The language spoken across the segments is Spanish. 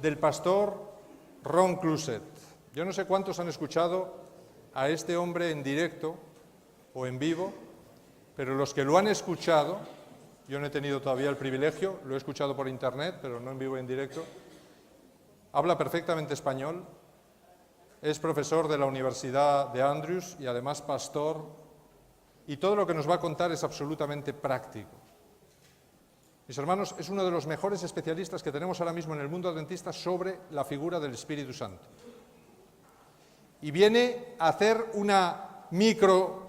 Del pastor Ron Cluset. Yo no sé cuántos han escuchado a este hombre en directo o en vivo, pero los que lo han escuchado, yo no he tenido todavía el privilegio, lo he escuchado por internet, pero no en vivo y en directo, habla perfectamente español, es profesor de la Universidad de Andrews y además pastor, y todo lo que nos va a contar es absolutamente práctico. Mis hermanos, es uno de los mejores especialistas que tenemos ahora mismo en el mundo adventista sobre la figura del Espíritu Santo. Y viene a hacer una micro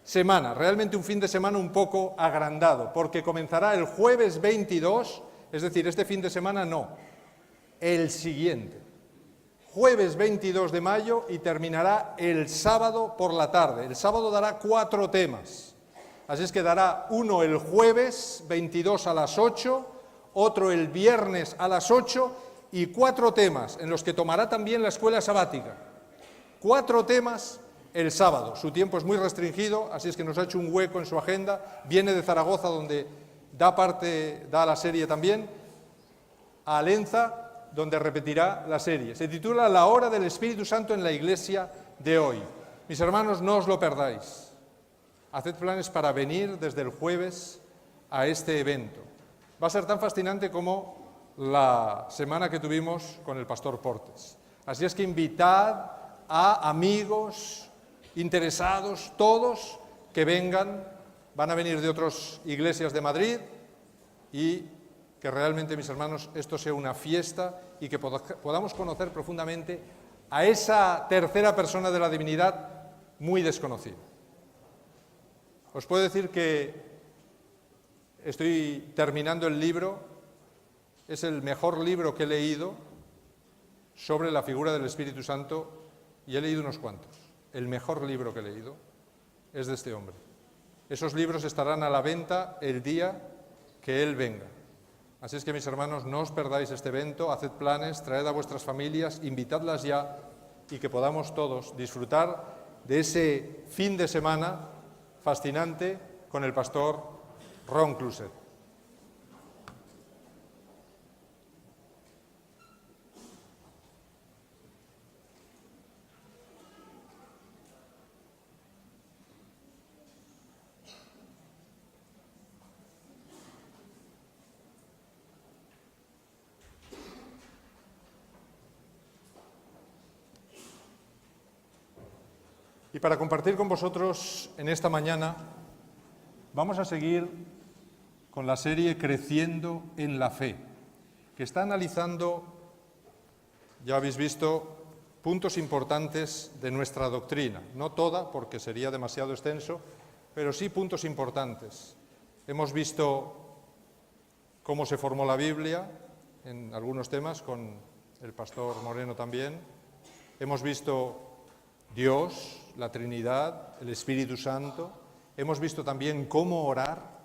semana, realmente un fin de semana un poco agrandado, porque comenzará el jueves 22, es decir, este fin de semana no, el siguiente. Jueves 22 de mayo y terminará el sábado por la tarde. El sábado dará 4 temas. Así es que dará uno el jueves 22 a las 8, otro el viernes a las 8 y 4 temas en los que tomará también la escuela sabática. 4 temas el sábado. Su tiempo es muy restringido, así es que nos ha hecho un hueco en su agenda. Viene de Zaragoza, donde da la serie también, a Alenza, donde repetirá la serie. Se titula La hora del Espíritu Santo en la Iglesia de hoy. Mis hermanos, no os lo perdáis. Haced planes para venir desde el jueves a este evento. Va a ser tan fascinante como la semana que tuvimos con el pastor Portes. Así es que invitad a amigos, interesados, todos que vengan. Van a venir de otras iglesias de Madrid y que realmente, mis hermanos, esto sea una fiesta y que podamos conocer profundamente a esa tercera persona de la divinidad muy desconocida. Os puedo decir que estoy terminando el libro, es el mejor libro que he leído sobre la figura del Espíritu Santo, y he leído unos cuantos. El mejor libro que he leído es de este hombre. Esos libros estarán a la venta el día que él venga. Así es que, mis hermanos, no os perdáis este evento, haced planes, traed a vuestras familias, invitadlas ya y que podamos todos disfrutar de ese fin de semana fascinante con el pastor Ron Cluset. Y para compartir con vosotros en esta mañana, vamos a seguir con la serie Creciendo en la Fe, que está analizando, ya habéis visto, puntos importantes de nuestra doctrina. No toda, porque sería demasiado extenso, pero sí puntos importantes. Hemos visto cómo se formó la Biblia en algunos temas, con el pastor Moreno también. Hemos visto Dios, la Trinidad, el Espíritu Santo. Hemos visto también cómo orar,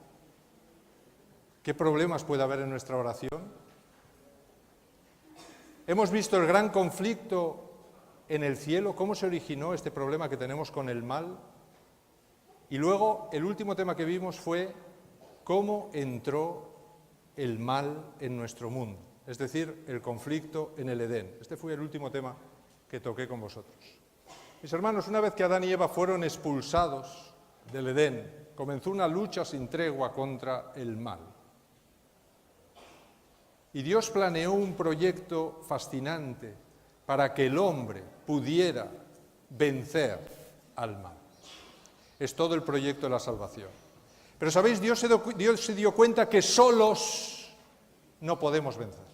qué problemas puede haber en nuestra oración. Hemos visto el gran conflicto en el cielo, cómo se originó este problema que tenemos con el mal. Y luego, el último tema que vimos fue cómo entró el mal en nuestro mundo, es decir, el conflicto en el Edén. Este fue el último tema que toqué con vosotros. Mis hermanos, una vez que Adán y Eva fueron expulsados del Edén, comenzó una lucha sin tregua contra el mal. Y Dios planeó un proyecto fascinante para que el hombre pudiera vencer al mal. Es todo el proyecto de la salvación. Pero sabéis, Dios se dio cuenta que solos no podemos vencer.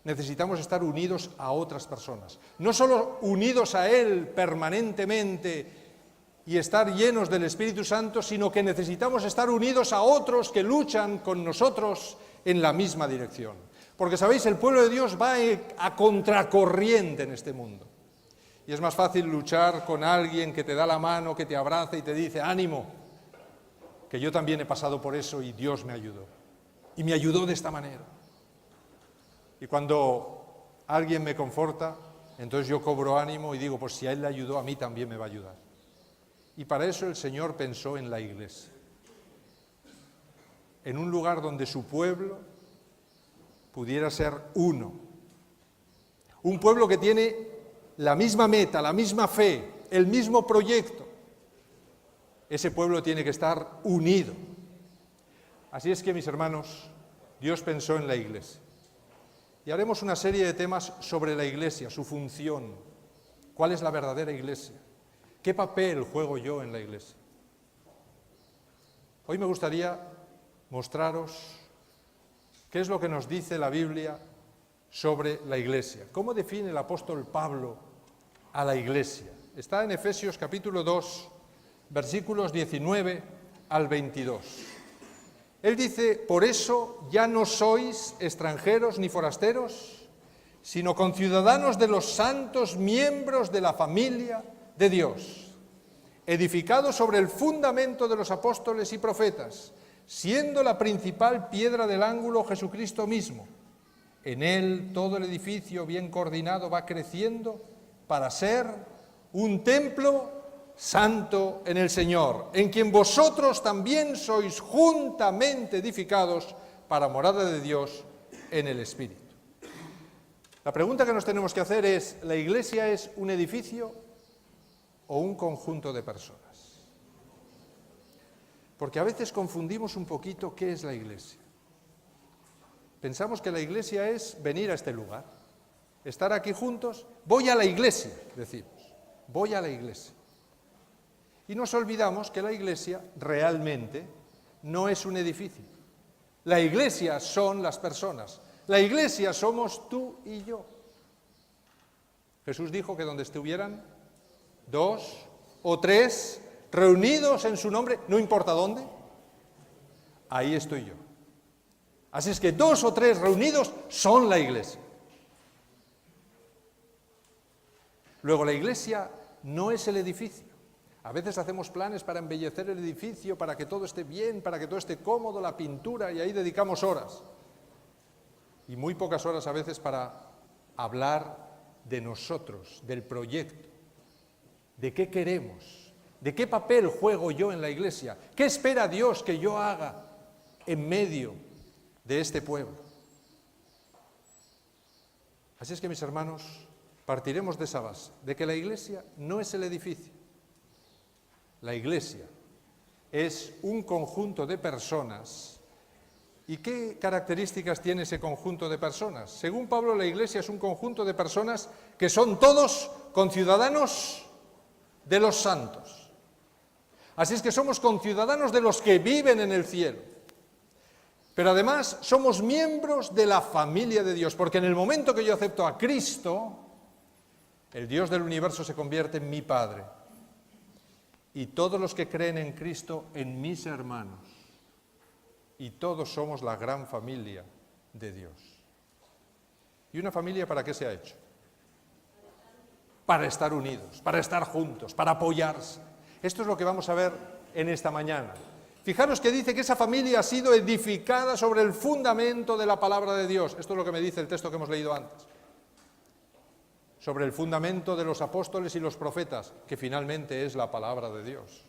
Necesitamos estar unidos a otras personas. No solo unidos a Él permanentemente y estar llenos del Espíritu Santo, sino que necesitamos estar unidos a otros que luchan con nosotros en la misma dirección. Porque, ¿sabéis? El pueblo de Dios va a contracorriente en este mundo. Y es más fácil luchar con alguien que te da la mano, que te abraza y te dice, ánimo, que yo también he pasado por eso y Dios me ayudó. Y me ayudó de esta manera. Y cuando alguien me conforta, entonces yo cobro ánimo y digo, pues si a él le ayudó, a mí también me va a ayudar. Y para eso el Señor pensó en la iglesia. En un lugar donde su pueblo pudiera ser uno. Un pueblo que tiene la misma meta, la misma fe, el mismo proyecto. Ese pueblo tiene que estar unido. Así es que, mis hermanos, Dios pensó en la Iglesia. Y haremos una serie de temas sobre la Iglesia, su función, cuál es la verdadera Iglesia, qué papel juego yo en la Iglesia. Hoy me gustaría mostraros qué es lo que nos dice la Biblia sobre la Iglesia. ¿Cómo define el apóstol Pablo a la Iglesia? Está en Efesios capítulo 2, versículos 19 al 22. Él dice: por eso ya no sois extranjeros ni forasteros, sino conciudadanos de los santos, miembros de la familia de Dios, edificados sobre el fundamento de los apóstoles y profetas, siendo la principal piedra del ángulo Jesucristo mismo. En él todo el edificio bien coordinado va creciendo para ser un templo santo en el Señor, en quien vosotros también sois juntamente edificados para morada de Dios en el Espíritu. La pregunta que nos tenemos que hacer es: ¿la Iglesia es un edificio o un conjunto de personas? Porque a veces confundimos un poquito qué es la Iglesia. Pensamos que la Iglesia es venir a este lugar, estar aquí juntos. Voy a la Iglesia, decimos, voy a la Iglesia. Y nos olvidamos que la Iglesia realmente no es un edificio. La Iglesia son las personas. La Iglesia somos tú y yo. Jesús dijo que donde estuvieran 2 o 3 reunidos en su nombre, no importa dónde, ahí estoy yo. Así es que 2 o 3 reunidos son la Iglesia. Luego, la Iglesia no es el edificio. A veces hacemos planes para embellecer el edificio, para que todo esté bien, para que todo esté cómodo, la pintura, y ahí dedicamos horas. Y muy pocas horas a veces para hablar de nosotros, del proyecto, de qué queremos, de qué papel juego yo en la Iglesia, qué espera Dios que yo haga en medio de este pueblo. Así es que, mis hermanos, partiremos de esa base, de que la Iglesia no es el edificio. La Iglesia es un conjunto de personas. ¿Y qué características tiene ese conjunto de personas? Según Pablo, la Iglesia es un conjunto de personas que son todos conciudadanos de los santos. Así es que somos conciudadanos de los que viven en el cielo. Pero además somos miembros de la familia de Dios, porque en el momento que yo acepto a Cristo, el Dios del universo se convierte en mi Padre. Y todos los que creen en Cristo, en mis hermanos. Y todos somos la gran familia de Dios. ¿Y una familia para qué se ha hecho? Para estar unidos, para estar juntos, para apoyarse. Esto es lo que vamos a ver en esta mañana. Fijaros que dice que esa familia ha sido edificada sobre el fundamento de la palabra de Dios. Esto es lo que me dice el texto que hemos leído antes. Sobre el fundamento de los apóstoles y los profetas, que finalmente es la palabra de Dios.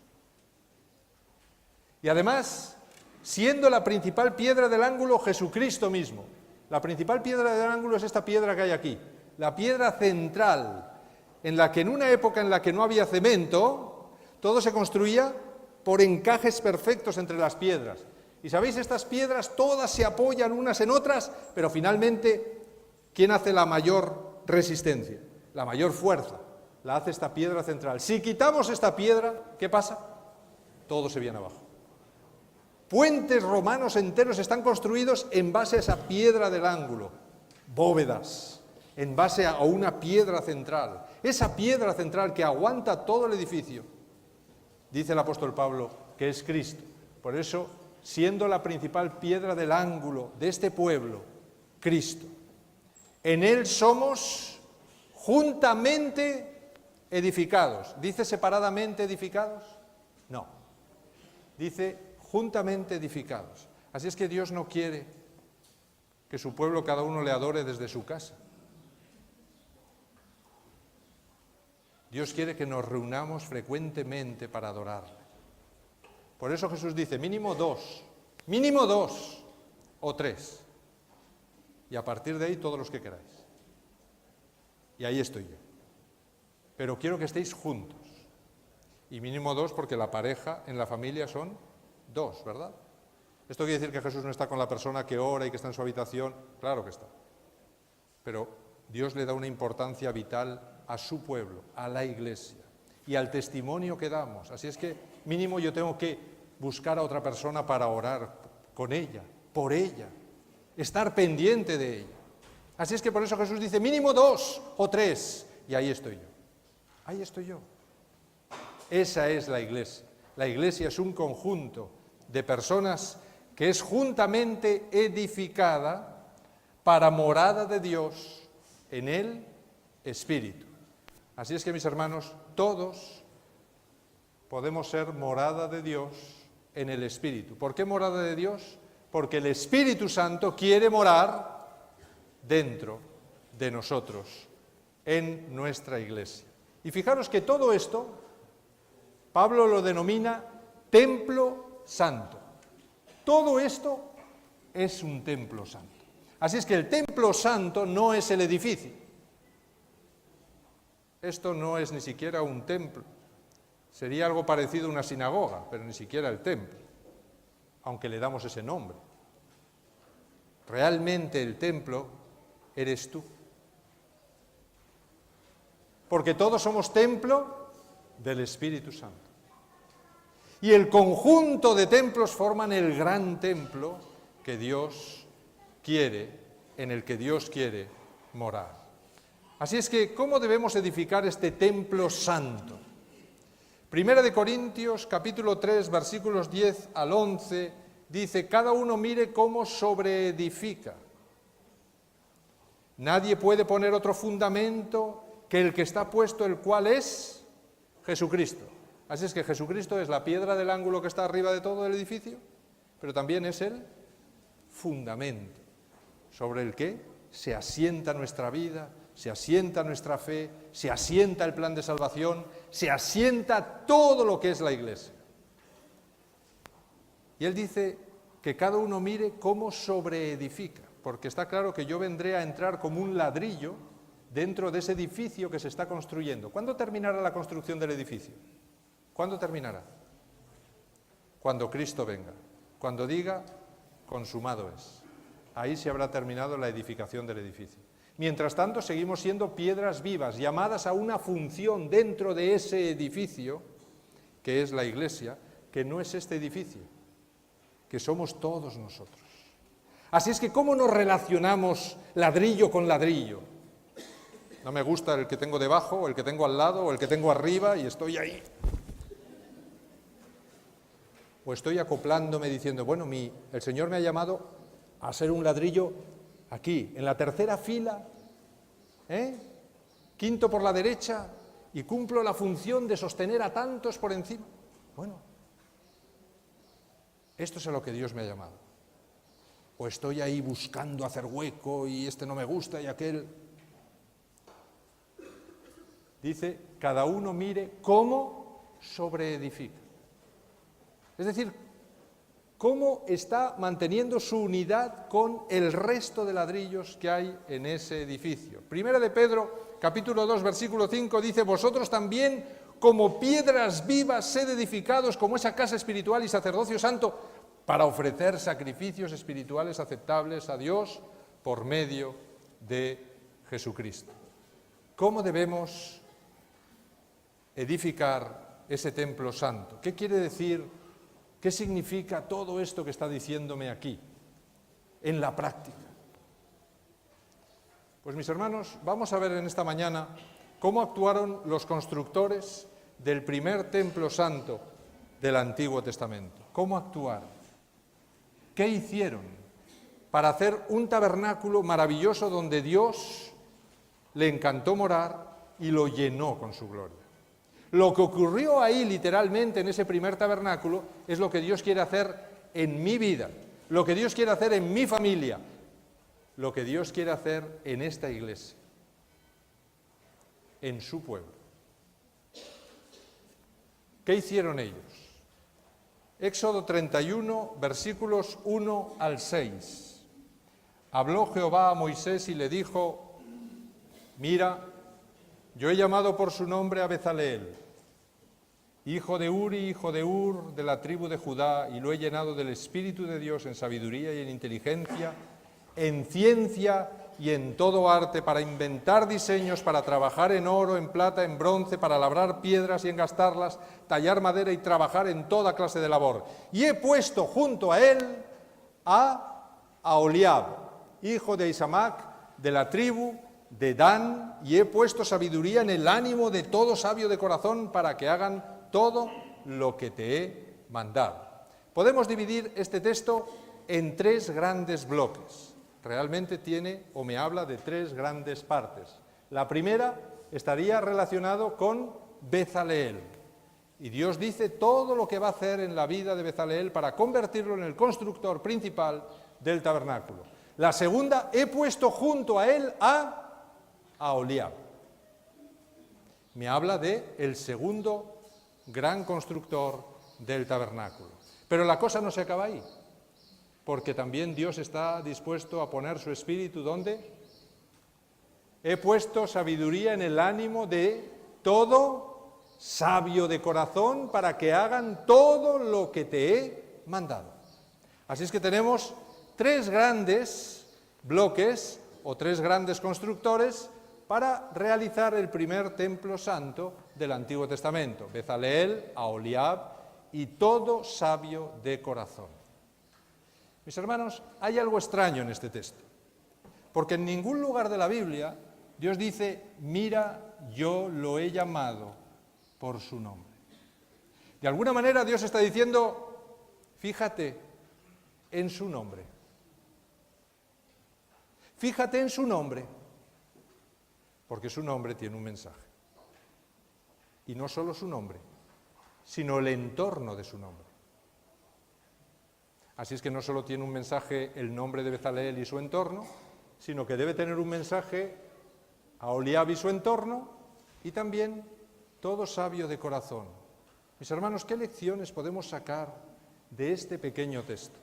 Y además, siendo la principal piedra del ángulo Jesucristo mismo. La principal piedra del ángulo es esta piedra que hay aquí, la piedra central, en la que en una época en la que no había cemento, todo se construía por encajes perfectos entre las piedras. Y sabéis, estas piedras todas se apoyan unas en otras, pero finalmente, ¿quién hace la mayor resistencia? La mayor fuerza la hace esta piedra central. Si quitamos esta piedra, ¿qué pasa? Todo se viene abajo. Puentes romanos enteros están construidos en base a esa piedra del ángulo, bóvedas, en base a una piedra central. Esa piedra central que aguanta todo el edificio, dice el apóstol Pablo, que es Cristo. Por eso, siendo la principal piedra del ángulo de este pueblo, Cristo. En Él somos juntamente edificados. ¿Dice separadamente edificados? No. Dice juntamente edificados. Así es que Dios no quiere que su pueblo cada uno le adore desde su casa. Dios quiere que nos reunamos frecuentemente para adorarle. Por eso Jesús dice, mínimo 2 o 3. y a partir de ahí todos los que queráis. Y ahí estoy yo. Pero quiero que estéis juntos. Y mínimo 2, porque la pareja en la familia son 2, ¿verdad? ¿Esto quiere decir que Jesús no está con la persona que ora y que está en su habitación? Claro que está. Pero Dios le da una importancia vital a su pueblo, a la Iglesia y al testimonio que damos. Así es que mínimo yo tengo que buscar a otra persona para orar con ella, por ella, estar pendiente de ella. Así es que por eso Jesús dice mínimo 2 o 3, y ahí estoy yo. Ahí estoy yo. Esa es la Iglesia. La Iglesia es un conjunto de personas que es juntamente edificada para morada de Dios en el Espíritu. Así es que, mis hermanos, todos podemos ser morada de Dios en el Espíritu. ¿Por qué morada de Dios? Porque el Espíritu Santo quiere morar dentro de nosotros, en nuestra Iglesia. Y fijaros que todo esto, Pablo lo denomina templo santo. Todo esto es un templo santo. Así es que el templo santo no es el edificio. Esto no es ni siquiera un templo. Sería algo parecido a una sinagoga, pero ni siquiera el templo, aunque le damos ese nombre. Realmente el templo eres tú. Porque todos somos templo del Espíritu Santo. Y el conjunto de templos forman el gran templo que Dios quiere, en el que Dios quiere morar. Así es que, ¿cómo debemos edificar este templo santo? Primera de Corintios, capítulo 3, versículos 10 al 11, dice, cada uno mire cómo sobreedifica. Nadie puede poner otro fundamento que el que está puesto, el cual es Jesucristo. Así es que Jesucristo es la piedra del ángulo que está arriba de todo el edificio, pero también es el fundamento sobre el que se asienta nuestra vida, se asienta nuestra fe, se asienta el plan de salvación, se asienta todo lo que es la Iglesia. Y él dice que cada uno mire cómo sobreedifica, porque está claro que yo vendré a entrar como un ladrillo dentro de ese edificio que se está construyendo. ¿Cuándo terminará la construcción del edificio? ¿Cuándo terminará? Cuando Cristo venga, cuando diga, consumado es. Ahí se habrá terminado la edificación del edificio. Mientras tanto, seguimos siendo piedras vivas, llamadas a una función dentro de ese edificio, que es la Iglesia, que no es este edificio, que somos todos nosotros. Así es que, ¿cómo nos relacionamos ladrillo con ladrillo? No me gusta el que tengo debajo, o el que tengo al lado, o el que tengo arriba, y estoy ahí. O estoy acoplándome diciendo, bueno, el Señor me ha llamado a ser un ladrillo aquí, en la tercera fila, quinto por la derecha, y cumplo la función de sostener a tantos por encima. Bueno, esto es a lo que Dios me ha llamado. O estoy ahí buscando hacer hueco y este no me gusta y aquel. Dice, cada uno mire cómo sobreedifica. Es decir, cómo está manteniendo su unidad con el resto de ladrillos que hay en ese edificio. Primera de Pedro, capítulo 2, versículo 5, dice, vosotros también, como piedras vivas, sed edificados como esa casa espiritual y sacerdocio santo, para ofrecer sacrificios espirituales aceptables a Dios por medio de Jesucristo. ¿Cómo debemos edificar ese templo santo? ¿Qué quiere decir? ¿Qué significa todo esto que está diciéndome aquí, en la práctica? Pues mis hermanos, vamos a ver en esta mañana cómo actuaron los constructores del primer templo santo del Antiguo Testamento. ¿Cómo actuaron? ¿Qué hicieron para hacer un tabernáculo maravilloso donde Dios le encantó morar y lo llenó con su gloria? Lo que ocurrió ahí literalmente en ese primer tabernáculo es lo que Dios quiere hacer en mi vida, lo que Dios quiere hacer en mi familia, lo que Dios quiere hacer en esta iglesia, en su pueblo. ¿Qué hicieron ellos? Éxodo 31, versículos 1 al 6. habló Jehová a Moisés y le dijo, mira, yo he llamado por su nombre a Bezaleel, hijo de Uri, hijo de Ur, de la tribu de Judá, y lo he llenado del Espíritu de Dios en sabiduría y en inteligencia, en ciencia y en todo arte, para inventar diseños, para trabajar en oro, en plata, en bronce, para labrar piedras y engastarlas, tallar madera y trabajar en toda clase de labor. Y he puesto junto a él a Aholiab, hijo de Isamac, de la tribu de Dan, y he puesto sabiduría en el ánimo de todo sabio de corazón para que hagan todo lo que te he mandado. Podemos dividir este texto en tres grandes bloques. Realmente tiene o me habla de tres grandes partes. La primera estaría relacionado con Bezaleel. Y Dios dice todo lo que va a hacer en la vida de Bezaleel para convertirlo en el constructor principal del tabernáculo. La segunda, he puesto junto a él a Aholiab. Me habla de el segundo gran constructor del tabernáculo. Pero la cosa no se acaba ahí, porque también Dios está dispuesto a poner su espíritu, ¿dónde? He puesto sabiduría en el ánimo de todo sabio de corazón para que hagan todo lo que te he mandado. Así es que tenemos tres grandes bloques o tres grandes constructores para realizar el primer templo santo del Antiguo Testamento: Bezaleel, Aholiab y todo sabio de corazón. Mis hermanos, hay algo extraño en este texto, porque en ningún lugar de la Biblia Dios dice, mira, yo lo he llamado por su nombre. De alguna manera Dios está diciendo, fíjate en su nombre. Fíjate en su nombre, porque su nombre tiene un mensaje. Y no solo su nombre, sino el entorno de su nombre. Así es que no solo tiene un mensaje el nombre de Bezaleel y su entorno, sino que debe tener un mensaje Aholiab y su entorno, y también todo sabio de corazón. Mis hermanos, ¿qué lecciones podemos sacar de este pequeño texto?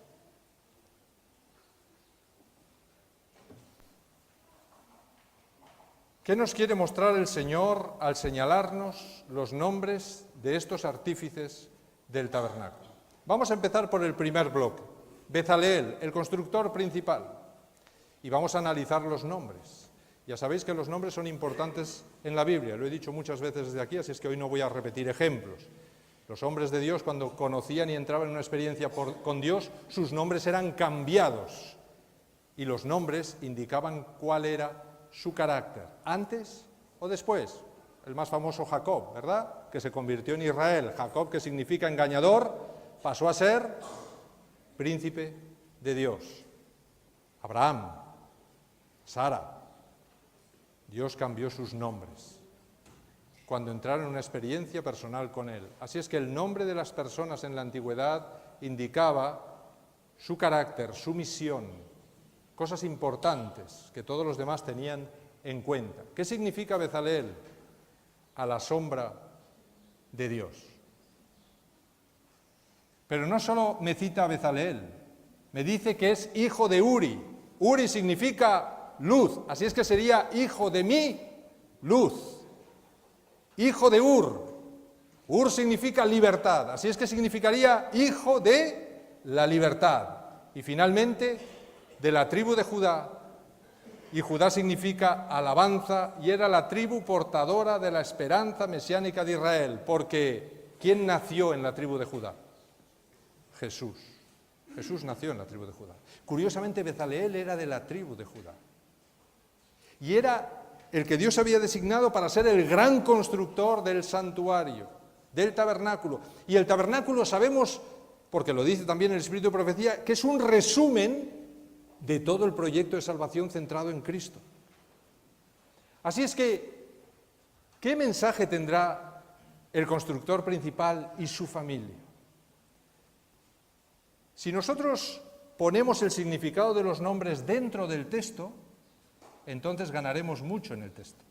¿Qué nos quiere mostrar el Señor al señalarnos los nombres de estos artífices del tabernáculo? Vamos a empezar por el primer bloque, Bezaleel, el constructor principal, y vamos a analizar los nombres. Ya sabéis que los nombres son importantes en la Biblia, lo he dicho muchas veces desde aquí, así es que hoy no voy a repetir ejemplos. Los hombres de Dios, cuando conocían y entraban en una experiencia con Dios, sus nombres eran cambiados, y los nombres indicaban cuál era su carácter, antes o después. El más famoso Jacob, ¿verdad?, que se convirtió en Israel. Jacob, que significa engañador, pasó a ser príncipe de Dios. Abraham, Sara, Dios cambió sus nombres cuando entraron en una experiencia personal con Él. Así es que el nombre de las personas en la antigüedad indicaba su carácter, su misión, cosas importantes que todos los demás tenían en cuenta. ¿Qué significa Bezaleel? A la sombra de Dios. Pero no solo me cita a Bezaleel, me dice que es hijo de Uri. Uri significa luz, así es que sería hijo de mi luz. Hijo de Ur. Ur significa libertad, así es que significaría hijo de la libertad. Y finalmente, de la tribu de Judá, y Judá significa alabanza, y era la tribu portadora de la esperanza mesiánica de Israel, porque ¿quién nació en la tribu de Judá? Jesús. Jesús nació en la tribu de Judá. Curiosamente, Bezaleel era de la tribu de Judá. Y era el que Dios había designado para ser el gran constructor del santuario, del tabernáculo. Y el tabernáculo sabemos, porque lo dice también el Espíritu de Profecía, que es un resumen de todo el proyecto de salvación centrado en Cristo. Así es que, ¿qué mensaje tendrá el constructor principal y su familia? Si nosotros ponemos el significado de los nombres dentro del texto, entonces ganaremos mucho en el texto.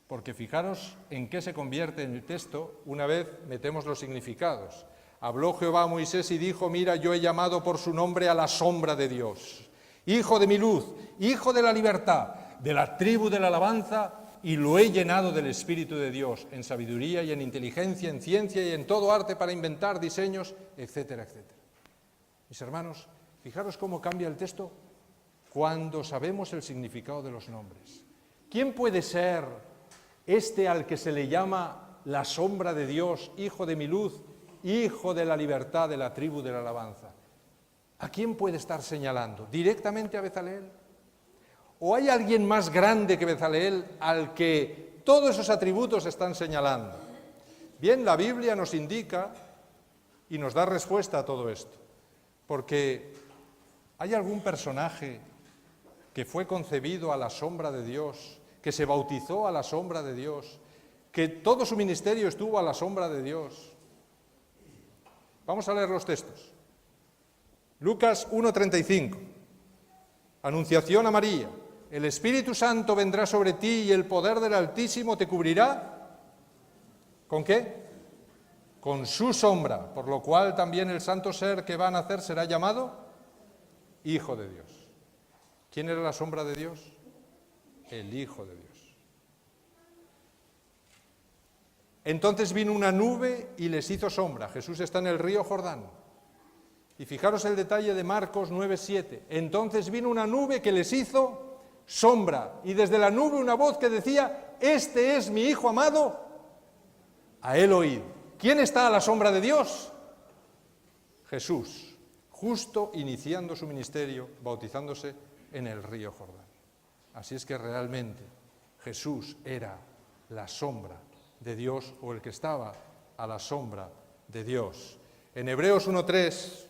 Porque fijaros en qué se convierte en el texto una vez metemos los significados. Habló Jehová a Moisés y dijo, mira, yo he llamado por su nombre a la sombra de Dios. hijo de mi luz, hijo de la libertad, de la tribu de la alabanza, y lo he llenado del Espíritu de Dios, en sabiduría y en inteligencia, en ciencia y en todo arte para inventar diseños, etcétera, etcétera. Mis hermanos, fijaros cómo cambia el texto cuando sabemos el significado de los nombres. ¿Quién puede ser este al que se le llama la sombra de Dios, hijo de mi luz, hijo de la libertad, de la tribu de la alabanza? ¿A quién puede estar señalando? ¿Directamente a Bezaleel? ¿O hay alguien más grande que Bezaleel al que todos esos atributos están señalando? Bien, la Biblia nos indica y nos da respuesta a todo esto, porque ¿hay algún personaje que fue concebido a la sombra de Dios, que se bautizó a la sombra de Dios, que todo su ministerio estuvo a la sombra de Dios? Vamos a leer los textos. Lucas 1:35, Anunciación a María. El Espíritu Santo vendrá sobre ti y el poder del Altísimo te cubrirá. ¿Con qué? Con su sombra, por lo cual también el santo ser que va a nacer será llamado Hijo de Dios. ¿Quién era la sombra de Dios? El Hijo de Dios. Entonces vino una nube y les hizo sombra. Jesús está en el río Jordán. Y fijaros el detalle de Marcos 9:7. Entonces vino una nube que les hizo sombra, y desde la nube una voz que decía: este es mi Hijo amado, a él oíd. ¿Quién está a la sombra de Dios? Jesús, justo iniciando su ministerio, bautizándose en el río Jordán. Así es que realmente Jesús era la sombra de Dios, o el que estaba a la sombra de Dios. En Hebreos 1:3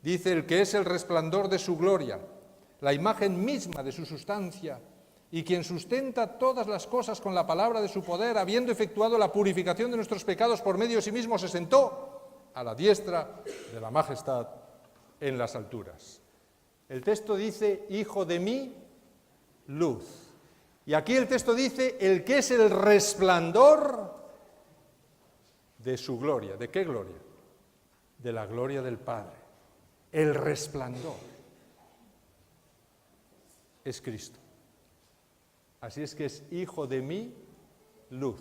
dice: el que es el resplandor de su gloria, la imagen misma de su sustancia, y quien sustenta todas las cosas con la palabra de su poder, habiendo efectuado la purificación de nuestros pecados por medio de sí mismo, se sentó a la diestra de la majestad en las alturas. El texto dice: Hijo de mi luz. Y aquí el texto dice: el que es el resplandor de su gloria. ¿De qué gloria? De la gloria del Padre. El resplandor es Cristo. Así es que es hijo de mi luz.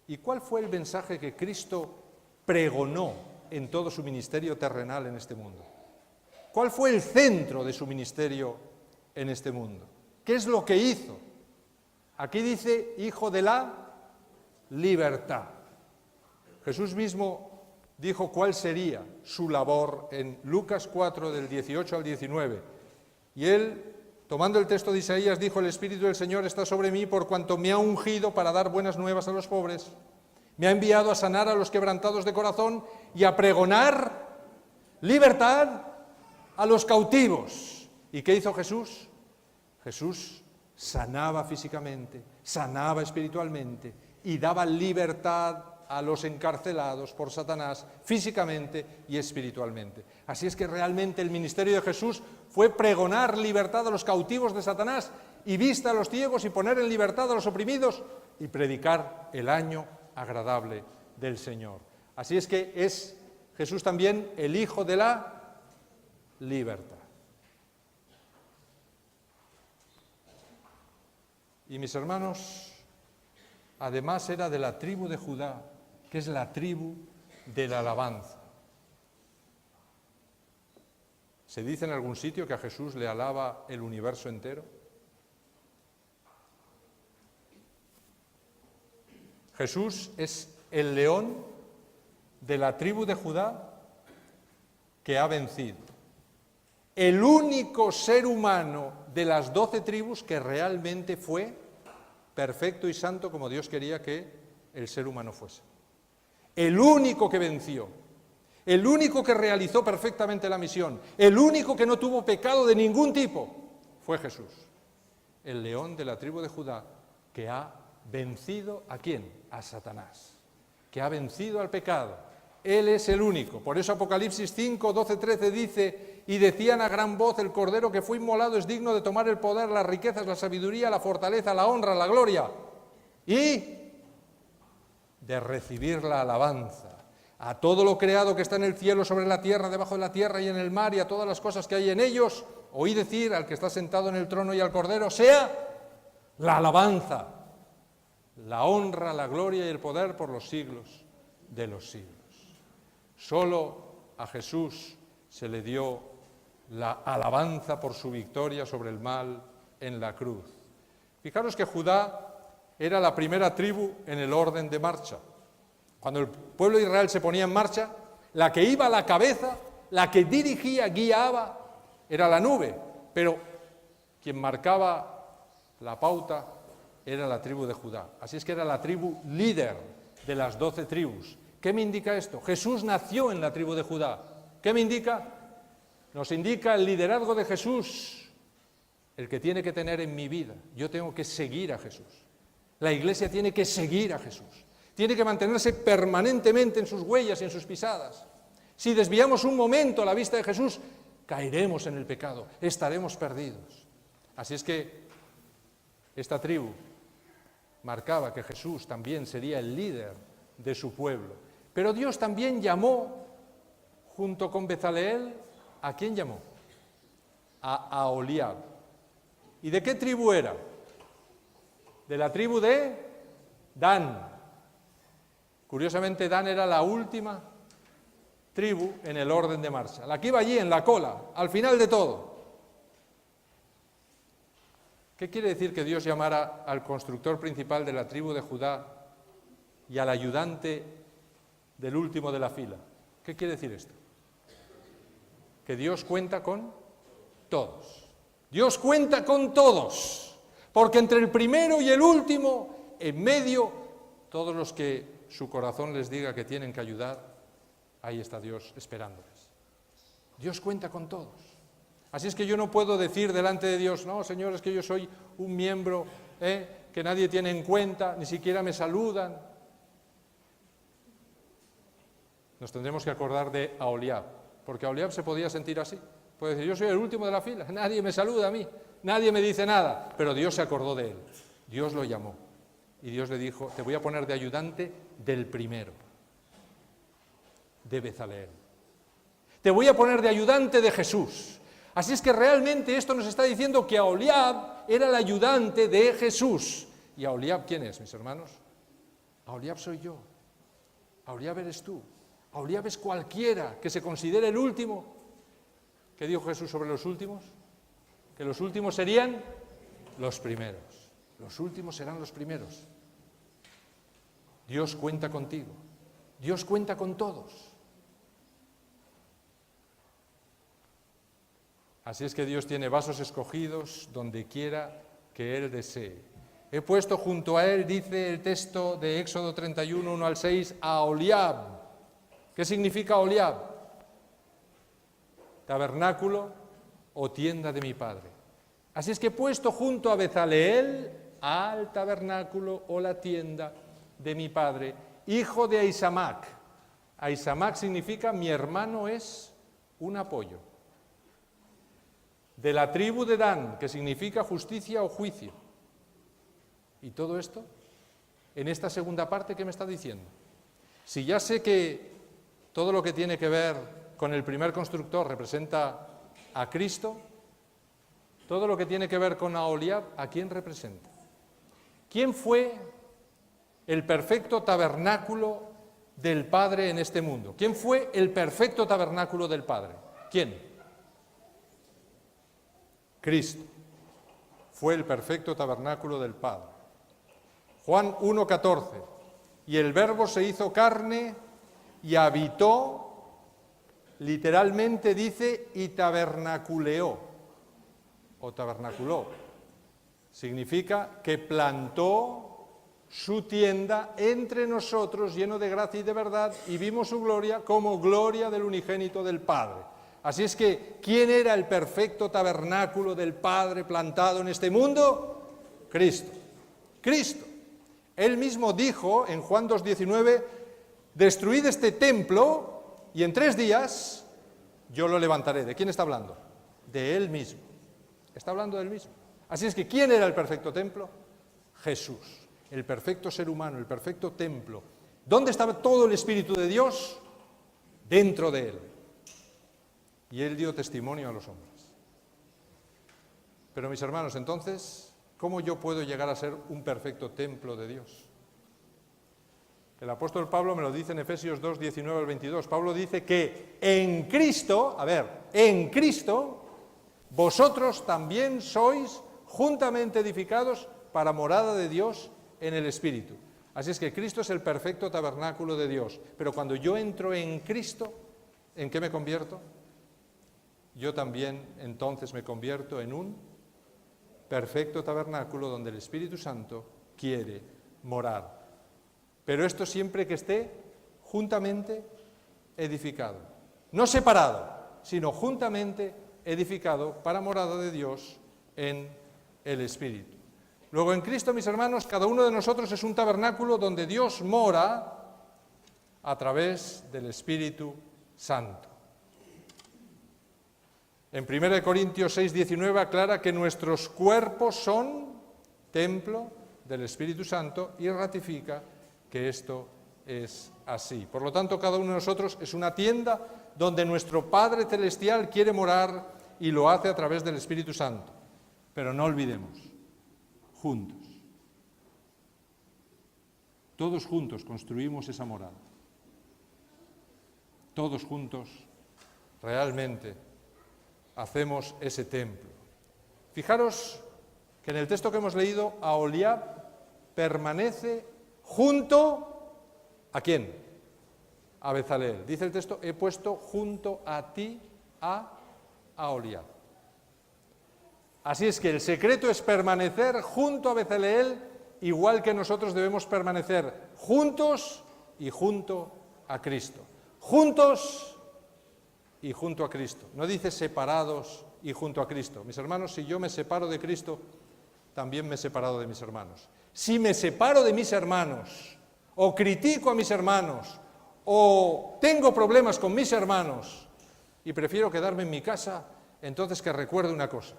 ¿Y cuál fue el mensaje que Cristo pregonó en todo su ministerio terrenal en este mundo? ¿Cuál fue el centro de su ministerio en este mundo? ¿Qué es lo que hizo? Aquí dice: hijo de la libertad. Jesús mismo dijo cuál sería su labor en Lucas 4, del 18 al 19. Y él, tomando el texto de Isaías, dijo: el Espíritu del Señor está sobre mí, por cuanto me ha ungido para dar buenas nuevas a los pobres. Me ha enviado a sanar a los quebrantados de corazón y a pregonar libertad a los cautivos. ¿Y qué hizo Jesús? Jesús sanaba físicamente, sanaba espiritualmente y daba libertad a los encarcelados por Satanás físicamente y espiritualmente. Así es que realmente el ministerio de Jesús fue pregonar libertad a los cautivos de Satanás y vista a los ciegos y poner en libertad a los oprimidos y predicar el año agradable del Señor. Así es que es Jesús también el Hijo de la libertad. Y mis hermanos, además era de la tribu de Judá, que es la tribu de la alabanza. ¿Se dice en algún sitio que a Jesús le alaba el universo entero? Jesús es el león de la tribu de Judá que ha vencido. El único ser humano de las 12 tribus que realmente fue perfecto y santo como Dios quería que el ser humano fuese. El único que venció, el único que realizó perfectamente la misión, el único que no tuvo pecado de ningún tipo, fue Jesús, el león de la tribu de Judá, que ha vencido ¿a quién? A Satanás, que ha vencido al pecado. Él es el único. Por eso Apocalipsis 5, 12, 13 dice: y decían a gran voz: el Cordero que fue inmolado es digno de tomar el poder, las riquezas, la sabiduría, la fortaleza, la honra, la gloria y de recibir la alabanza. A todo lo creado que está en el cielo, sobre la tierra, debajo de la tierra y en el mar, y a todas las cosas que hay en ellos, oí decir al que está sentado en el trono y al Cordero, sea la alabanza, la honra, la gloria y el poder por los siglos de los siglos. Solo a Jesús se le dio la alabanza por su victoria sobre el mal en la cruz. Fijaros que Judá era la primera tribu en el orden de marcha. Cuando el pueblo de Israel se ponía en marcha, la que iba a la cabeza, la que dirigía, guiaba, era la nube, pero quien marcaba la pauta era la tribu de Judá. Así es que era la tribu líder de las 12 tribus. ¿Qué me indica esto? Jesús nació en la tribu de Judá. ¿Qué me indica? Nos indica el liderazgo de Jesús, el que tiene que tener en mi vida. Yo tengo que seguir a Jesús. La Iglesia tiene que seguir a Jesús. Tiene que mantenerse permanentemente en sus huellas y en sus pisadas. Si desviamos un momento la vista de Jesús, caeremos en el pecado, estaremos perdidos. Así es que esta tribu marcaba que Jesús también sería el líder de su pueblo. Pero Dios también llamó, junto con Bezaleel, ¿a quién llamó? A Aholiab. ¿Y de qué tribu era? De la tribu de Dan. Curiosamente, Dan era la última tribu en el orden de marcha, la que iba allí en la cola, al final de todo. ¿Qué quiere decir que Dios llamara al constructor principal de la tribu de Judá y al ayudante del último de la fila? ¿Qué quiere decir esto? Que Dios cuenta con todos. Dios cuenta con todos, porque entre el primero y el último, en medio, todos los que su corazón les diga que tienen que ayudar, ahí está Dios esperándoles. Dios cuenta con todos. Así es que yo no puedo decir delante de Dios, no, Señor, es que yo soy un miembro que nadie tiene en cuenta, ni siquiera me saludan. Nos tendremos que acordar de Aholiab, porque Aholiab se podía sentir así. Puede decir, yo soy el último de la fila, nadie me saluda a mí, nadie me dice nada, pero Dios se acordó de él, Dios lo llamó. Y Dios le dijo, te voy a poner de ayudante del primero, de Bezaleel. Te voy a poner de ayudante de Jesús. Así es que realmente esto nos está diciendo que Aholiab era el ayudante de Jesús. ¿Y Aholiab quién es, mis hermanos? Aholiab soy yo. Aholiab eres tú. Aholiab es cualquiera que se considere el último. ¿Qué dijo Jesús sobre los últimos? Que los últimos serían los primeros. Los últimos serán los primeros. Dios cuenta contigo. Dios cuenta con todos. Así es que Dios tiene vasos escogidos donde quiera que Él desee. He puesto junto a Él, dice el texto de Éxodo 31, 1 al 6, a Aholiab. ¿Qué significa Aholiab? Tabernáculo o tienda de mi Padre. Así es que he puesto junto a Bezaleel al tabernáculo o la tienda de mi Padre, hijo de Ahisamac. Ahisamac significa mi hermano es un apoyo. De la tribu de Dan, que significa justicia o juicio. Y todo esto, en esta segunda parte, ¿qué me está diciendo? Si ya sé que todo lo que tiene que ver con el primer constructor representa a Cristo, todo lo que tiene que ver con Aholiab, ¿a quién representa? ¿Quién fue el perfecto tabernáculo del Padre en este mundo? ¿Quién fue el perfecto tabernáculo del Padre? ¿Quién? Cristo. Fue el perfecto tabernáculo del Padre. Juan 1,14. Y el Verbo se hizo carne y habitó, literalmente dice, y tabernaculeó, o tabernaculó. Significa que plantó su tienda entre nosotros, lleno de gracia y de verdad, y vimos su gloria como gloria del unigénito del Padre. Así es que, ¿quién era el perfecto tabernáculo del Padre plantado en este mundo? Cristo. Cristo. Él mismo dijo en Juan 2,19, destruid este templo y en 3 días yo lo levantaré. ¿De quién está hablando? De Él mismo. Está hablando de Él mismo. Así es que, ¿quién era el perfecto templo? Jesús. El perfecto ser humano, el perfecto templo. ¿Dónde estaba todo el Espíritu de Dios? Dentro de Él. Y Él dio testimonio a los hombres. Pero mis hermanos, entonces, ¿cómo yo puedo llegar a ser un perfecto templo de Dios? El apóstol Pablo me lo dice en Efesios 2, 19 al 22. Pablo dice que en Cristo, en Cristo, vosotros también sois juntamente edificados para morada de Dios en el Espíritu. Así es que Cristo es el perfecto tabernáculo de Dios. Pero cuando yo entro en Cristo, ¿en qué me convierto? Yo también entonces me convierto en un perfecto tabernáculo donde el Espíritu Santo quiere morar. Pero esto siempre que esté juntamente edificado. No separado, sino juntamente edificado para morada de Dios en el Espíritu. Luego en Cristo, mis hermanos, cada uno de nosotros es un tabernáculo donde Dios mora a través del Espíritu Santo. En 1 Corintios 6, 19 aclara que nuestros cuerpos son templo del Espíritu Santo y ratifica que esto es así. Por lo tanto, cada uno de nosotros es una tienda donde nuestro Padre Celestial quiere morar y lo hace a través del Espíritu Santo. Pero no olvidemos, juntos. Todos juntos construimos esa morada. Todos juntos realmente hacemos ese templo. Fijaros que en el texto que hemos leído, Aholiab permanece junto ¿a quién? A Bezaleel. Dice el texto, he puesto junto a ti a Aholiab. Así es que el secreto es permanecer junto a Bezaleel, igual que nosotros debemos permanecer juntos y junto a Cristo. Juntos y junto a Cristo. No dice separados y junto a Cristo. Mis hermanos, si yo me separo de Cristo, también me he separado de mis hermanos. Si me separo de mis hermanos, o critico a mis hermanos, o tengo problemas con mis hermanos, y prefiero quedarme en mi casa, entonces que recuerde una cosa.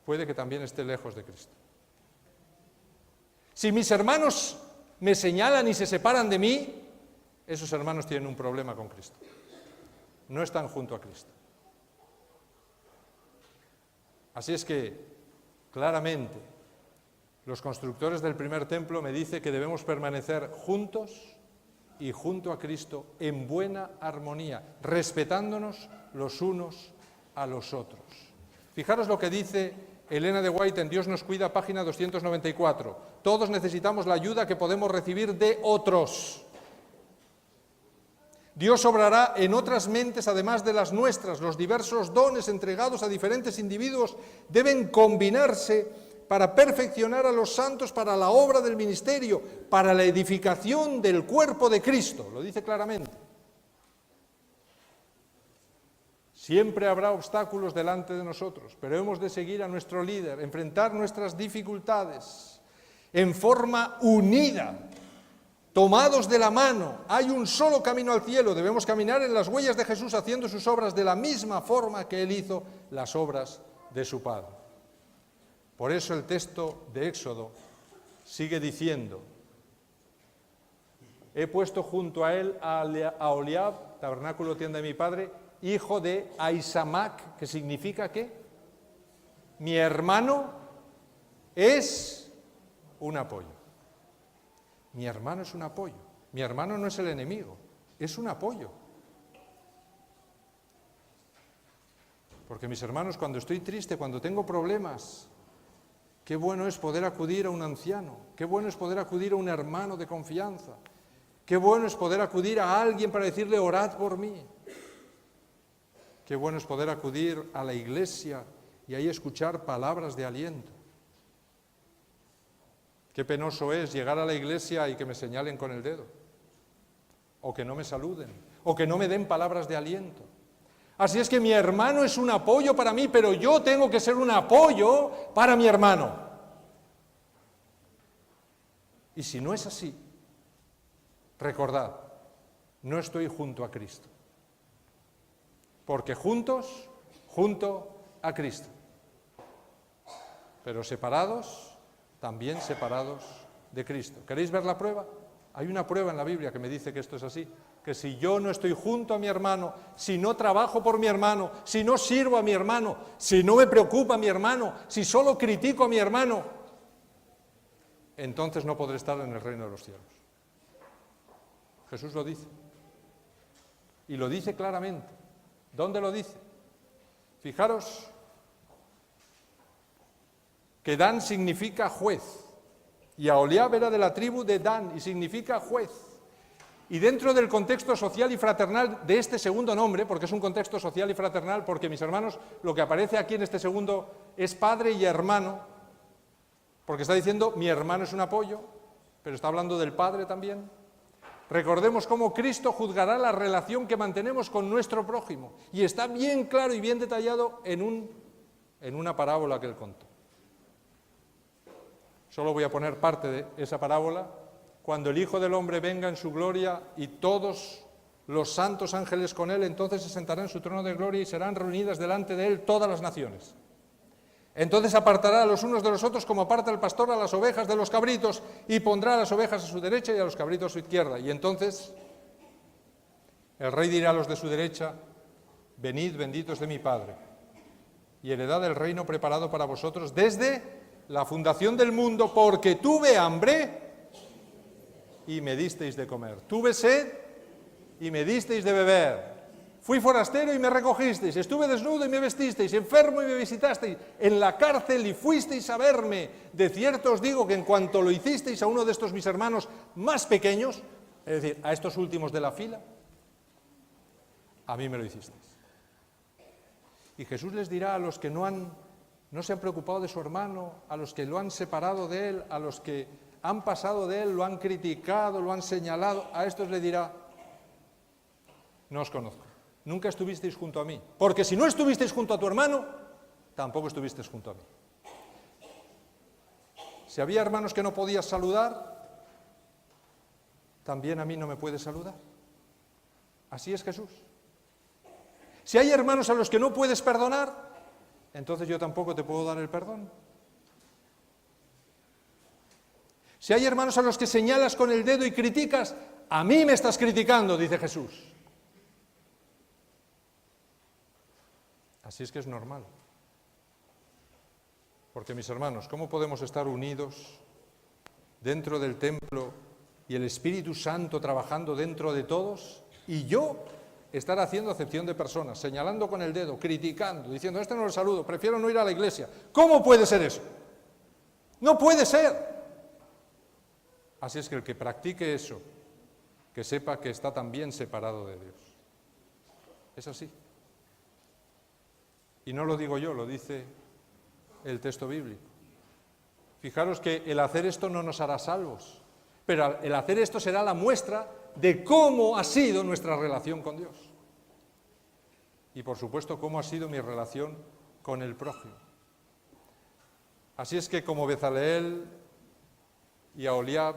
Puede que también esté lejos de Cristo. Si mis hermanos me señalan y se separan de mí, esos hermanos tienen un problema con Cristo. No están junto a Cristo. Así es que, claramente, los constructores del primer templo me dicen que debemos permanecer juntos y junto a Cristo en buena armonía, respetándonos los unos a los otros. Fijaros lo que dice Elena de White en Dios nos cuida, página 294. Todos necesitamos la ayuda que podemos recibir de otros. Dios obrará en otras mentes además de las nuestras. Los diversos dones entregados a diferentes individuos deben combinarse para perfeccionar a los santos para la obra del ministerio, para la edificación del cuerpo de Cristo. Lo dice claramente. Siempre habrá obstáculos delante de nosotros, pero hemos de seguir a nuestro líder, enfrentar nuestras dificultades en forma unida, tomados de la mano. Hay un solo camino al cielo, debemos caminar en las huellas de Jesús haciendo sus obras de la misma forma que Él hizo las obras de su Padre. Por eso el texto de Éxodo sigue diciendo, he puesto junto a él a Aholiab, tabernáculo tienda de mi padre, hijo de Ahisamac, que significa ¿qué? Mi hermano es un apoyo. Mi hermano es un apoyo. Mi hermano no es el enemigo, es un apoyo. Porque mis hermanos, cuando estoy triste, cuando tengo problemas, qué bueno es poder acudir a un anciano, qué bueno es poder acudir a un hermano de confianza, qué bueno es poder acudir a alguien para decirle, orad por mí. Qué bueno es poder acudir a la iglesia y ahí escuchar palabras de aliento. Qué penoso es llegar a la iglesia y que me señalen con el dedo, o que no me saluden, o que no me den palabras de aliento. Así es que mi hermano es un apoyo para mí, pero yo tengo que ser un apoyo para mi hermano. Y si no es así, recordad, no estoy junto a Cristo. Porque juntos, junto a Cristo. Pero separados, también separados de Cristo. ¿Queréis ver la prueba? Hay una prueba en la Biblia que me dice que esto es así, que si yo no estoy junto a mi hermano, si no trabajo por mi hermano, si no sirvo a mi hermano, si no me preocupa mi hermano, si solo critico a mi hermano, entonces no podré estar en el reino de los cielos. Jesús lo dice. Y lo dice claramente. ¿Dónde lo dice? Fijaros que Dan significa juez. Y Aholiab era de la tribu de Dan y significa juez. Y dentro del contexto social y fraternal de este segundo nombre, porque es un contexto social y fraternal, porque mis hermanos, lo que aparece aquí en este segundo es padre y hermano, porque está diciendo mi hermano es un apoyo, pero está hablando del padre también. Recordemos cómo Cristo juzgará la relación que mantenemos con nuestro prójimo. Y está bien claro y bien detallado en una parábola que él contó. Solo voy a poner parte de esa parábola. Cuando el Hijo del Hombre venga en su gloria y todos los santos ángeles con él, entonces se sentará en su trono de gloria y serán reunidas delante de él todas las naciones. Entonces apartará a los unos de los otros como aparta el pastor a las ovejas de los cabritos y pondrá a las ovejas a su derecha y a los cabritos a su izquierda. Y entonces el rey dirá a los de su derecha, venid benditos de mi Padre y heredad el reino preparado para vosotros desde la fundación del mundo, porque tuve hambre y me disteis de comer, tuve sed y me disteis de beber, fui forastero y me recogisteis, estuve desnudo y me vestisteis, enfermo y me visitasteis, en la cárcel y fuisteis a verme. De cierto os digo que en cuanto lo hicisteis a uno de estos mis hermanos más pequeños, es decir, a estos últimos de la fila, a mí me lo hicisteis. Y Jesús les dirá a los que no se han preocupado de su hermano, a los que lo han separado de él, a los que han pasado de él, lo han criticado, lo han señalado, a estos le dirá, no os conozco, nunca estuvisteis junto a mí, porque si no estuvisteis junto a tu hermano, tampoco estuvisteis junto a mí. Si había hermanos que no podías saludar, también a mí no me puedes saludar. Así es Jesús. Si hay hermanos a los que no puedes perdonar, entonces yo tampoco te puedo dar el perdón. Si hay hermanos a los que señalas con el dedo y criticas, a mí me estás criticando, dice Jesús. Así es que es normal. Porque mis hermanos, ¿cómo podemos estar unidos dentro del templo y el Espíritu Santo trabajando dentro de todos y yo estar haciendo acepción de personas, señalando con el dedo, criticando, diciendo, este no lo saludo, prefiero no ir a la iglesia? ¿Cómo puede ser eso? No puede ser. Así es que el que practique eso, que sepa que está también separado de Dios. Es así. Y no lo digo yo, lo dice el texto bíblico. Fijaros que el hacer esto no nos hará salvos, pero el hacer esto será la muestra de cómo ha sido nuestra relación con Dios. Y por supuesto, cómo ha sido mi relación con el prójimo. Así es que como Bezaleel y Aholiab,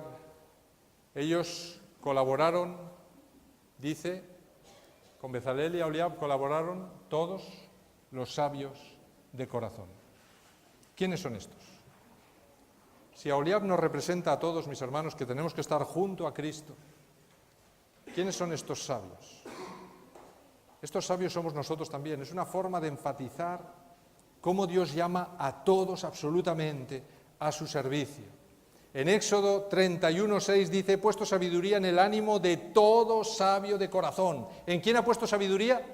ellos colaboraron, dice, con Bezaleel y Aholiab colaboraron todos los sabios de corazón. ¿Quiénes son estos? Si Aholiab nos representa a todos, mis hermanos, que tenemos que estar junto a Cristo, ¿quiénes son estos sabios? Estos sabios somos nosotros también. Es una forma de enfatizar cómo Dios llama a todos absolutamente a su servicio. En Éxodo 31:6 dice, he puesto sabiduría en el ánimo de todo sabio de corazón. ¿En quién ha puesto sabiduría?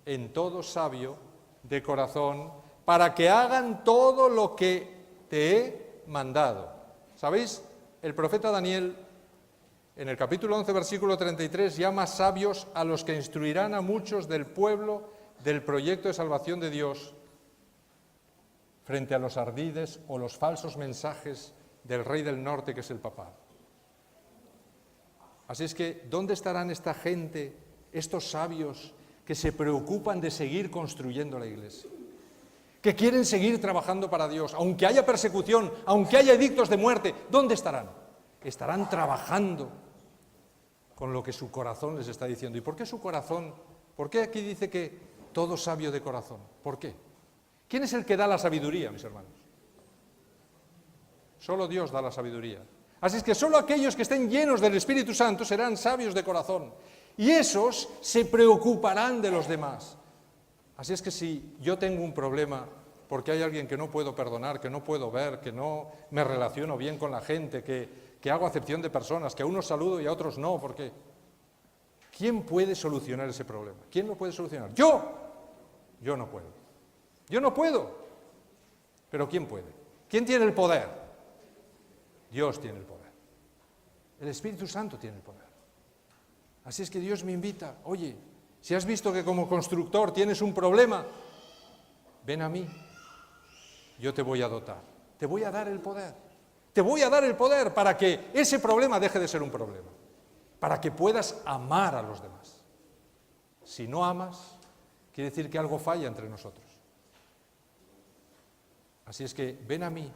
En todo sabio de corazón, para que hagan todo lo que te he mandado. ¿Sabéis? El profeta Daniel, en el capítulo 11, versículo 33, llama sabios a los que instruirán a muchos del pueblo del proyecto de salvación de Dios frente a los ardides o los falsos mensajes del rey del norte, que es el papado. Así es que, ¿dónde estarán esta gente, estos sabios que se preocupan de seguir construyendo la iglesia? Que quieren seguir trabajando para Dios, aunque haya persecución, aunque haya edictos de muerte, ¿dónde estarán? Estarán trabajando con lo que su corazón les está diciendo. ¿Y por qué su corazón? ¿Por qué aquí dice que todo sabio de corazón? ¿Por qué? ¿Quién es el que da la sabiduría, mis hermanos? Solo Dios da la sabiduría. Así es que solo aquellos que estén llenos del Espíritu Santo serán sabios de corazón. Y esos se preocuparán de los demás. Así es que si yo tengo un problema porque hay alguien que no puedo perdonar, que no puedo ver, que no me relaciono bien con la gente, que hago acepción de personas, que a unos saludo y a otros no, porque ¿quién puede solucionar ese problema? ¿Quién lo puede solucionar? ¡Yo! Yo no puedo. Yo no puedo. Pero ¿quién puede? ¿Quién tiene el poder? Dios tiene el poder. El Espíritu Santo tiene el poder. Así es que Dios me invita, oye, si has visto que como constructor tienes un problema, ven a mí, yo te voy a dotar, te voy a dar el poder, te voy a dar el poder para que ese problema deje de ser un problema, para que puedas amar a los demás. Si no amas, quiere decir que algo falla entre nosotros. Así es que ven a mí,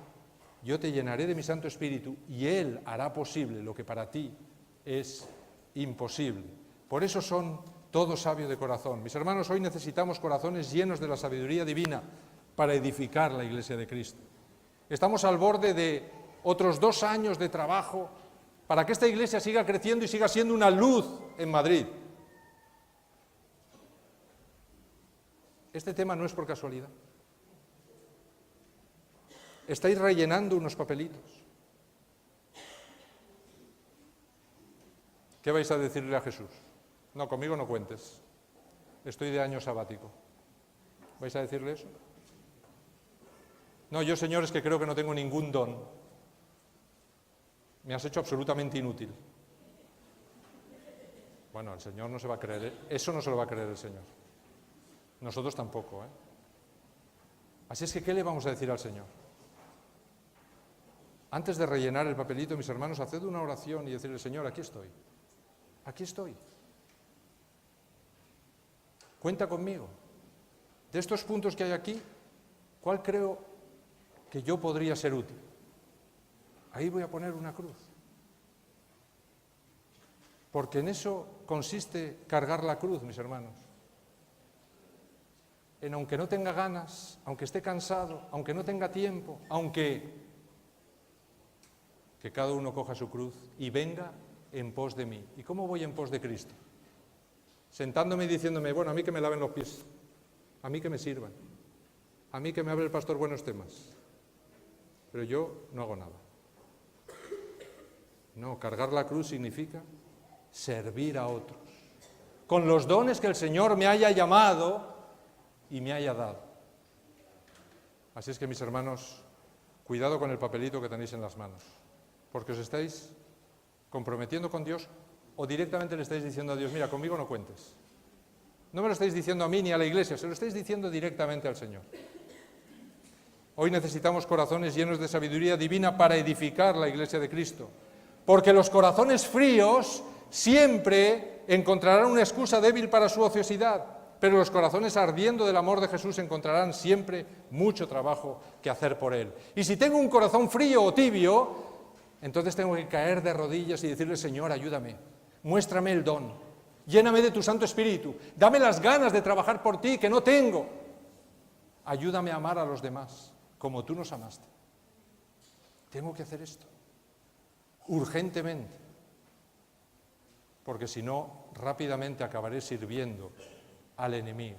yo te llenaré de mi Santo Espíritu y Él hará posible lo que para ti es imposible. Por eso son todos sabios de corazón. Mis hermanos, hoy necesitamos corazones llenos de la sabiduría divina para edificar la Iglesia de Cristo. Estamos al borde de otros 2 años de trabajo para que esta Iglesia siga creciendo y siga siendo una luz en Madrid. Este tema no es por casualidad. Estáis rellenando unos papelitos. ¿Qué vais a decirle a Jesús? No, conmigo no cuentes. Estoy de año sabático. ¿Vais a decirle eso? No, yo, Señor, es que creo que no tengo ningún don. Me has hecho absolutamente inútil. Bueno, el Señor no se va a creer. Eso no se lo va a creer el Señor. Nosotros tampoco, ¿eh? Así es que, ¿qué le vamos a decir al Señor? Antes de rellenar el papelito, mis hermanos, haced una oración y decirle, Señor, aquí estoy. Aquí estoy. Cuenta conmigo. De estos puntos que hay aquí, ¿cuál creo que yo podría ser útil? Ahí voy a poner una cruz. Porque en eso consiste cargar la cruz, mis hermanos. En aunque no tenga ganas, aunque esté cansado, aunque no tenga tiempo, que cada uno coja su cruz y venga en pos de mí. ¿Y cómo voy en pos de Cristo? Sentándome y diciéndome, bueno, a mí que me laven los pies, a mí que me sirvan, a mí que me hable el pastor buenos temas, pero yo no hago nada. No, cargar la cruz significa servir a otros, con los dones que el Señor me haya llamado y me haya dado. Así es que, mis hermanos, cuidado con el papelito que tenéis en las manos, porque os estáis comprometiendo con Dios o directamente le estáis diciendo a Dios, mira, conmigo no cuentes. No me lo estáis diciendo a mí ni a la Iglesia, se lo estáis diciendo directamente al Señor. Hoy necesitamos corazones llenos de sabiduría divina para edificar la Iglesia de Cristo, porque los corazones fríos siempre encontrarán una excusa débil para su ociosidad, pero los corazones ardiendo del amor de Jesús encontrarán siempre mucho trabajo que hacer por Él. Y si tengo un corazón frío o tibio, entonces tengo que caer de rodillas y decirle, Señor, ayúdame, muéstrame el don, lléname de tu Santo Espíritu, dame las ganas de trabajar por ti, que no tengo. Ayúdame a amar a los demás, como tú nos amaste. Tengo que hacer esto, urgentemente, porque si no, rápidamente acabaré sirviendo al enemigo.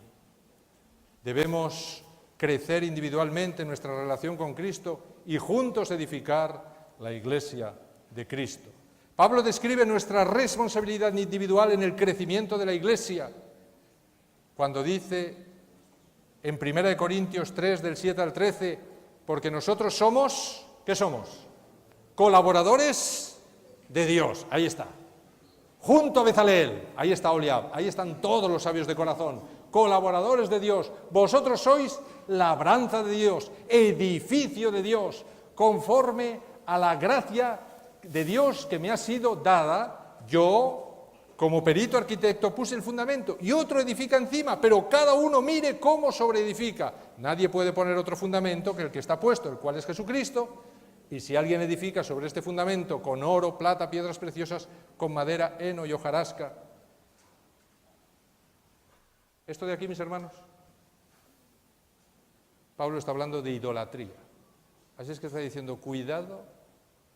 Debemos crecer individualmente en nuestra relación con Cristo y juntos edificar la Iglesia de Cristo. Pablo describe nuestra responsabilidad individual en el crecimiento de la Iglesia, cuando dice en 1 Corintios 3, del 7 al 13, porque nosotros somos, ¿qué somos? Colaboradores de Dios, ahí está. Junto a Bezaleel, ahí está Oliab, ahí están todos los sabios de corazón, colaboradores de Dios. Vosotros sois labranza de Dios, edificio de Dios, conforme a la gracia de Dios que me ha sido dada. Yo, como perito arquitecto, puse el fundamento y otro edifica encima, pero cada uno mire cómo sobreedifica. Nadie puede poner otro fundamento que el que está puesto, el cual es Jesucristo. Y si alguien edifica sobre este fundamento con oro, plata, piedras preciosas, con madera, heno y hojarasca. Esto de aquí, mis hermanos, Pablo está hablando de idolatría. Así es que está diciendo, cuidado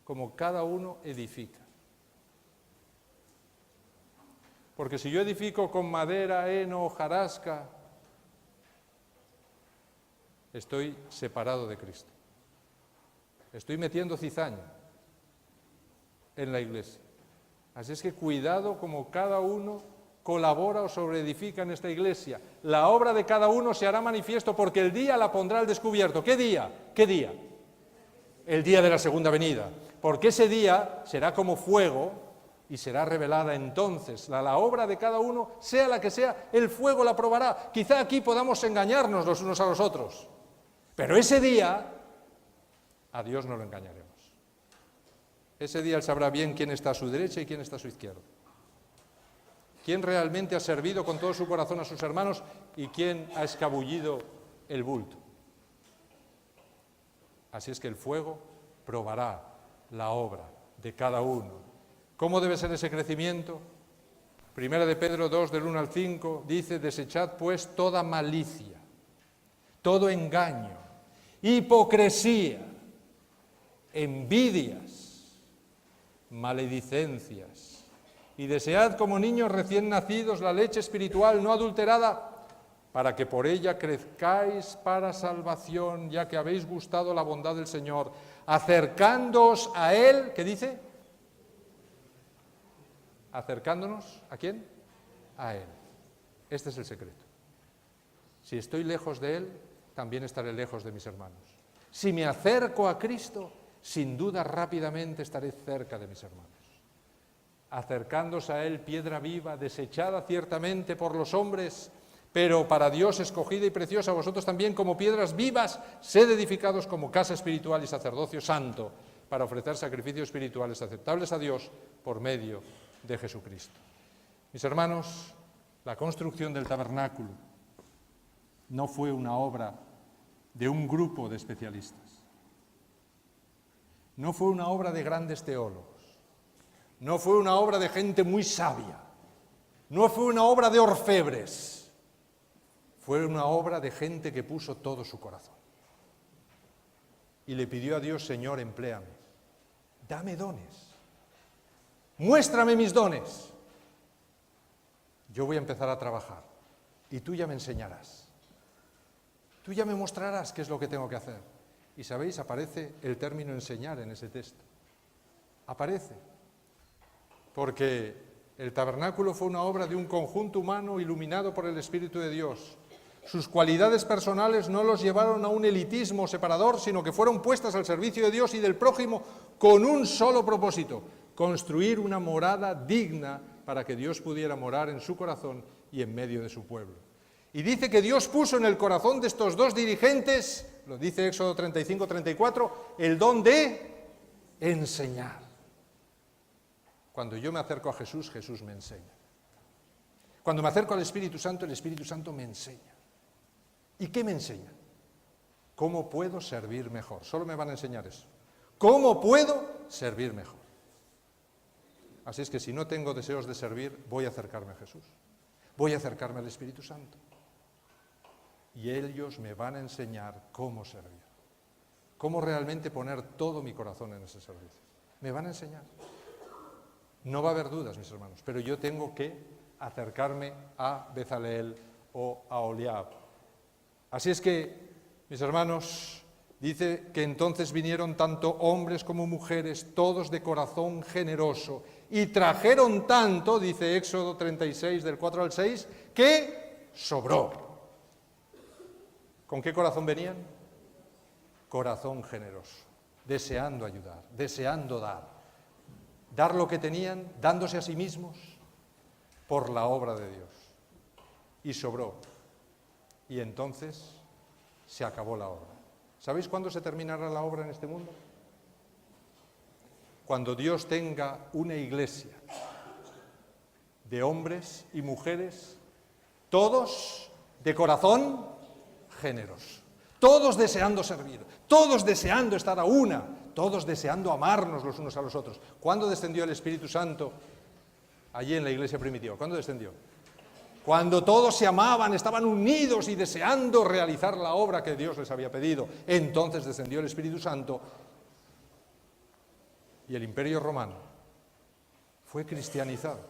como cada uno edifica. Porque si yo edifico con madera, heno, hojarasca, estoy separado de Cristo. Estoy metiendo cizaña en la iglesia. Así es que cuidado como cada uno colabora o sobreedifica en esta iglesia. La obra de cada uno se hará manifiesto porque el día la pondrá al descubierto. ¿Qué día? ¿Qué día? El día de la segunda venida. Porque ese día será como fuego y será revelada entonces la obra de cada uno, sea la que sea, el fuego la probará. Quizá aquí podamos engañarnos los unos a los otros, pero ese día a Dios no lo engañaremos. Ese día Él sabrá bien quién está a su derecha y quién está a su izquierda. Quién realmente ha servido con todo su corazón a sus hermanos y quién ha escabullido el bulto. Así es que el fuego probará la obra de cada uno. ¿Cómo debe ser ese crecimiento? Primera de Pedro 2, del 1 al 5, dice: desechad pues toda malicia, todo engaño, hipocresía, envidias, maledicencias, y desead como niños recién nacidos la leche espiritual no adulterada, para que por ella crezcáis para salvación, ya que habéis gustado la bondad del Señor, acercándoos a Él. ¿Qué dice? Acercándonos, ¿a quién? A Él. Este es el secreto. Si estoy lejos de Él, también estaré lejos de mis hermanos. Si me acerco a Cristo, sin duda rápidamente estaré cerca de mis hermanos. Acercándose a Él, piedra viva, desechada ciertamente por los hombres, pero para Dios escogida y preciosa, vosotros también como piedras vivas, sed edificados como casa espiritual y sacerdocio santo, para ofrecer sacrificios espirituales aceptables a Dios por medio de Jesucristo. Mis hermanos, la construcción del tabernáculo no fue una obra de un grupo de especialistas. No fue una obra de grandes teólogos. No fue una obra de gente muy sabia. No fue una obra de orfebres. Fue una obra de gente que puso todo su corazón. Y le pidió a Dios: Señor, empléame. Dame dones. Muéstrame mis dones. Yo voy a empezar a trabajar y tú ya me enseñarás. Tú ya me mostrarás qué es lo que tengo que hacer. Y sabéis, aparece el término enseñar en ese texto. Aparece. Porque el tabernáculo fue una obra de un conjunto humano iluminado por el Espíritu de Dios. Sus cualidades personales no los llevaron a un elitismo separador, sino que fueron puestas al servicio de Dios y del prójimo con un solo propósito: construir una morada digna para que Dios pudiera morar en su corazón y en medio de su pueblo. Y dice que Dios puso en el corazón de estos dos dirigentes, lo dice Éxodo 35-34, el don de enseñar. Cuando yo me acerco a Jesús, Jesús me enseña. Cuando me acerco al Espíritu Santo, el Espíritu Santo me enseña. ¿Y qué me enseña? ¿Cómo puedo servir mejor? Solo me van a enseñar eso. ¿Cómo puedo servir mejor? Así es que si no tengo deseos de servir, voy a acercarme a Jesús. Voy a acercarme al Espíritu Santo. Y ellos me van a enseñar cómo servir. Cómo realmente poner todo mi corazón en ese servicio. Me van a enseñar. No va a haber dudas, mis hermanos, pero yo tengo que acercarme a Bezaleel o a Oliab. Así es que, mis hermanos, dice que entonces vinieron tanto hombres como mujeres, todos de corazón generoso, y trajeron tanto, dice Éxodo 36, del 4 al 6, que sobró. ¿Con qué corazón venían? Corazón generoso, deseando ayudar, deseando dar. Dar lo que tenían, dándose a sí mismos por la obra de Dios. Y sobró. Y entonces se acabó la obra. ¿Sabéis cuándo se terminará la obra en este mundo? Cuando Dios tenga una iglesia de hombres y mujeres, todos de corazón generoso, todos deseando servir, todos deseando estar a una, todos deseando amarnos los unos a los otros. ¿Cuándo descendió el Espíritu Santo allí en la iglesia primitiva? ¿Cuándo descendió? Cuando todos se amaban, estaban unidos y deseando realizar la obra que Dios les había pedido. Entonces descendió el Espíritu Santo y el Imperio Romano fue cristianizado.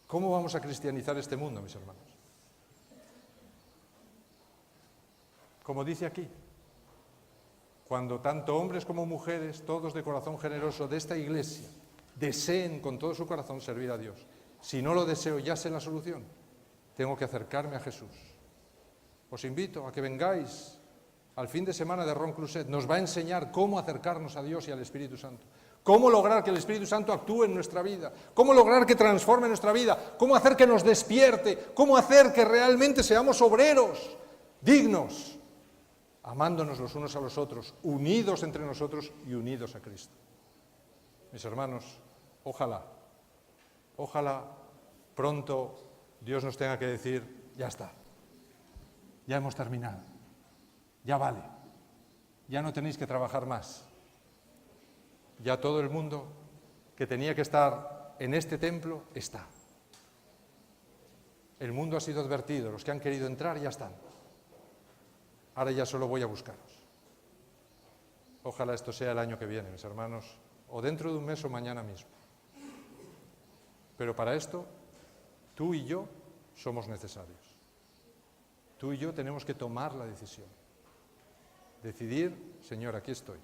¿Cómo vamos a cristianizar este mundo, mis hermanos? Como dice aquí, cuando tanto hombres como mujeres, todos de corazón generoso de esta iglesia, deseen con todo su corazón servir a Dios. Si no lo deseo, ya sé la solución. Tengo que acercarme a Jesús. Os invito a que vengáis al fin de semana de Ron Cluset. Nos va a enseñar cómo acercarnos a Dios y al Espíritu Santo. Cómo lograr que el Espíritu Santo actúe en nuestra vida. Cómo lograr que transforme nuestra vida. Cómo hacer que nos despierte. Cómo hacer que realmente seamos obreros dignos, amándonos los unos a los otros, unidos entre nosotros y unidos a Cristo. Mis hermanos, ojalá pronto Dios nos tenga que decir, ya está, ya hemos terminado, ya vale, ya no tenéis que trabajar más. Ya todo el mundo que tenía que estar en este templo está. El mundo ha sido advertido, los que han querido entrar ya están. Ahora ya solo voy a buscaros. Ojalá esto sea el año que viene, mis hermanos, o dentro de un mes o mañana mismo. Pero para esto, tú y yo somos necesarios. Tú y yo tenemos que tomar la decisión. Decidir, Señor, aquí estoy.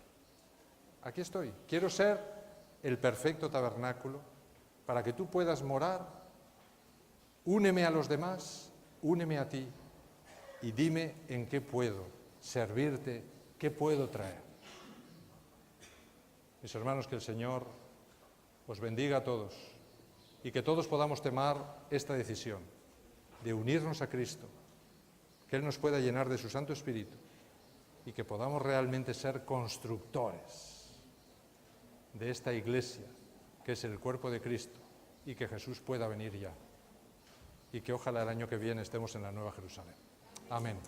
Aquí estoy. Quiero ser el perfecto tabernáculo para que tú puedas morar. Úneme a los demás, úneme a ti y dime en qué puedo servirte, qué puedo traer. Mis hermanos, que el Señor os bendiga a todos y que todos podamos tomar esta decisión de unirnos a Cristo, que Él nos pueda llenar de su Santo Espíritu y que podamos realmente ser constructores de esta iglesia que es el cuerpo de Cristo y que Jesús pueda venir ya y que ojalá el año que viene estemos en la Nueva Jerusalén. Amén.